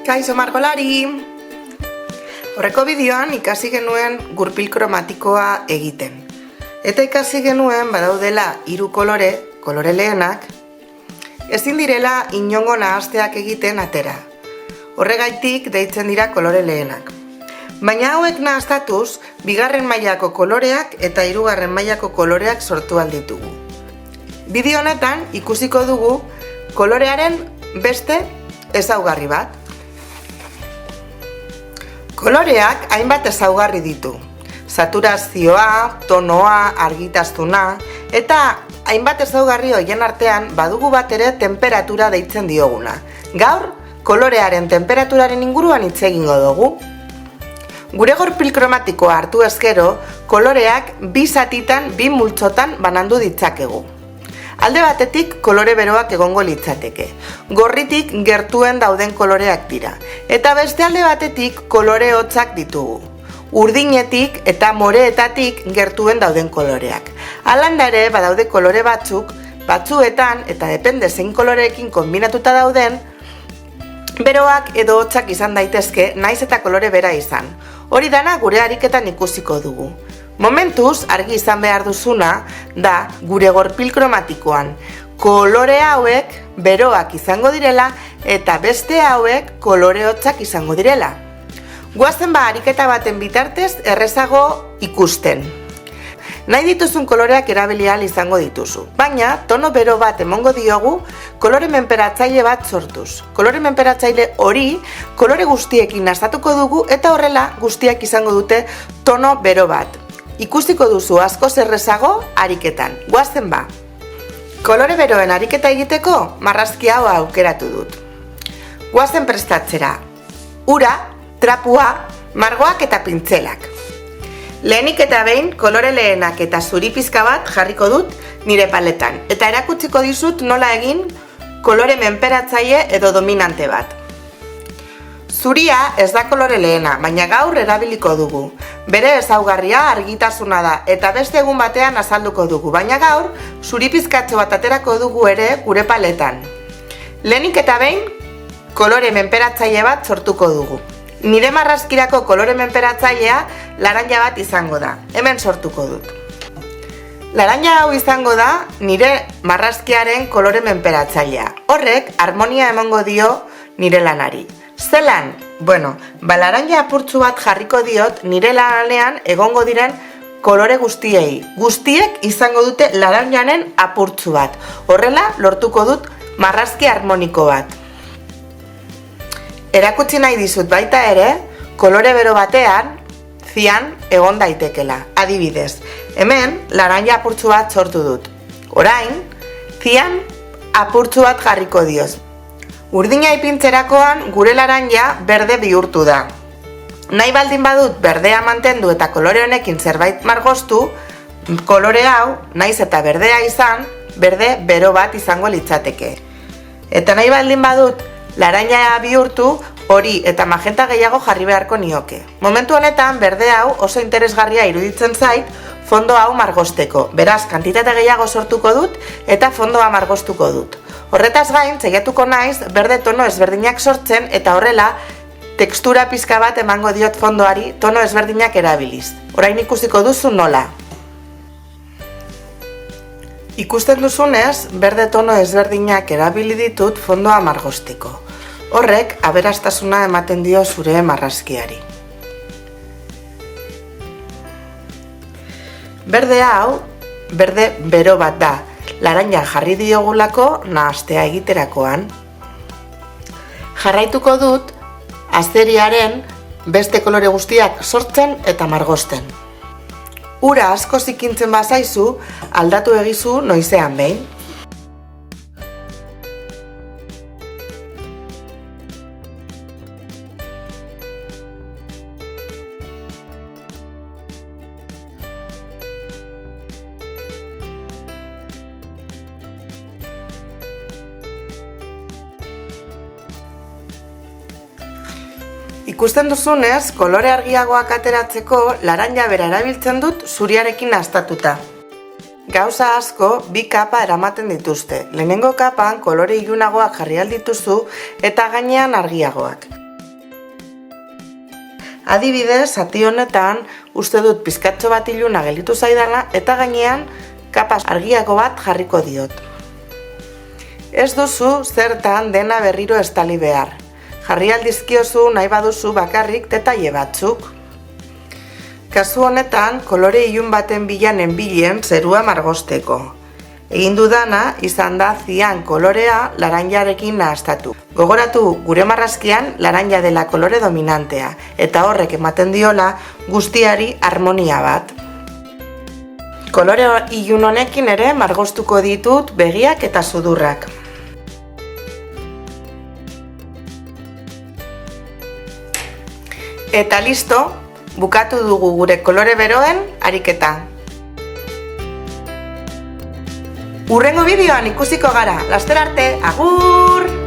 Kaixo margolari! Horreko bideoan ikasi genuen gurpil kromatikoa egiten. Eta ikasi genuen badaudela 3 kolore lehenak, ezin direla inongo nahasteak egiten atera. Horregaitik deitzen dira kolore lehenak. Baina hauek nahaztatuz, 2. mailako koloreak eta 3. mailako koloreak sortu alditugu. Bideo honetan ikusiko dugu kolorearen beste ezaugarri bat. Koloreak hainbat ezaugarri ditu. Saturazioa, tonoa, argitaztuna eta hainbat ezaugarri horien artean badugu bat ere temperatura deitzen dioguna. Gaur, kolorearen temperaturaren inguruan hitz egingo dugu. Gure gurpil kromatikoa hartu ezkero, koloreak 2 zatitan, 2 multzotan banandu ditzakegu. Alde batetik kolore beroak egongo litzateke. Gorritik gertuen dauden koloreak dira. Eta beste alde batetik kolore hotzak ditugu. Urdinetik eta moreetatik gertuen dauden koloreak. Halanda ere badaude kolore batzuetan, eta depende zein koloreekin kombinatuta dauden, beroak edo hotzak izan daitezke, naiz eta kolore bera izan. Hori dana gure ariketan ikusiko dugu. Momentuz, argi izan behar duzuna, da gure gurpil kromatikoan kolore hauek beroak izango direla eta beste hauek kolore hotzak izango direla. Goazen ariketa baten bitartez errezago ikusten. Nahi dituzun koloreak erabili ahal izango dituzu, baina tono bero bat emongo diogu kolore menperatzaile bat sortuz. Kolore menperatzaile hori kolore guztiekin nahastatuko dugu eta horrela guztiak izango dute tono bero bat. Ikusiko duzu askoz errezago ariketan. Goazen ba! Kolore beroen ariketa egiteko marrazki hau aukeratu dut. Goazen prestatzera. Ura, trapua, margoak eta pintzelak. Lehenik eta behin kolore lehenak eta zuri pizka bat jarriko dut nire paletan. Eta erakutsiko dizut nola egin kolore menperatzaile edo dominante bat. Zuria ez da kolore lehena, baina gaur erabiliko dugu. Bere ezaugarria argitasuna da eta beste egun batean azalduko dugu, baina gaur zuri pizkatxo bat aterako dugu ere gure paletan. Lehenik eta behin kolore menperatzaile bat sortuko dugu. Nire marrazkirako kolore menperatzailea laranja bat izango da. Hemen sortuko dut. Laranja hau izango da nire marrazkiaren kolore menperatzailea. Horrek harmonia emango dio nire lanari. Zelan? Bueno, laranja apurtzu bat jarriko diot nire lanean egongo diren kolore guztiei. Guztiek izango dute laranjanen apurtzu bat. Horrela lortuko dut marrazki harmoniko bat. Erakutsi nahi dizut baita ere, kolore bero batean, zian egon daitekela. Adibidez, hemen laranja apurtzu bat sortu dut. Orain, zian apurtzu bat jarriko dioz. Urdina ipintzerakoan gure laranja berde bihurtu da. Nahi baldin badut berdea mantendu eta kolore honekin zerbait margostu, kolore hau, naiz eta berdea izan, berde bero bat izango litzateke. Eta nahi baldin badut laranja bihurtu, hori eta magenta gehiago jarri beharko nioke. Momentu honetan berde hau oso interesgarria iruditzen zait fondo hau margosteko. Beraz, kantitate gehiago sortuko dut eta fondoa margostuko dut. Horretaz gain, saiatuko naiz berde tono ezberdinak sortzen eta horrela tekstura pizka bat emango diot fondoari tono ezberdinak erabiliz. Orain ikusiko duzu nola. Ikusten duzunez, berde tono ezberdinak erabili ditut fondoa margosteko. Horrek aberastasuna ematen dio zure marrazkiari. Berde hau, berde bero bat da. Laranja jarri diogulako nahastea egiterakoan. Jarraituko dut azeriaren beste kolore guztiak sortzen eta margosten. Ura asko zikintzen bazaizu, aldatu egizu noizean behin. Ikusten duzunez, kolore argiagoak ateratzeko laranja bera erabiltzen dut zuriarekin nahastatuta. Gauza asko 2 kapa eramaten dituzte. Lehenengo kapan kolore ilunagoak jarri aldituzu eta gainean argiagoak. Adibidez, zati honetan uste dut pizkatxo bat iluna gelditu zaidala eta gainean kapa argiago bat jarriko diot. Ez duzu zertan dena berriro estali behar. Jarri aldizkiozu nahi baduzu bakarrik detaile batzuk. Kasu honetan, kolore ilun baten bilanen bilen zerua margosteko. Egin dudana izan da zian kolorea laranjarekin nahastatu. Gogoratu gure marrazkian laranja dela kolore dominantea, eta horrek ematen diola guztiari harmonia bat. Kolore ilun honekin ere margostuko ditut begiak eta sudurrak. Eta listo, bukatu dugu gure kolore beroen ariketa. Hurrengo bideoan ikusiko gara. Laster arte, agur!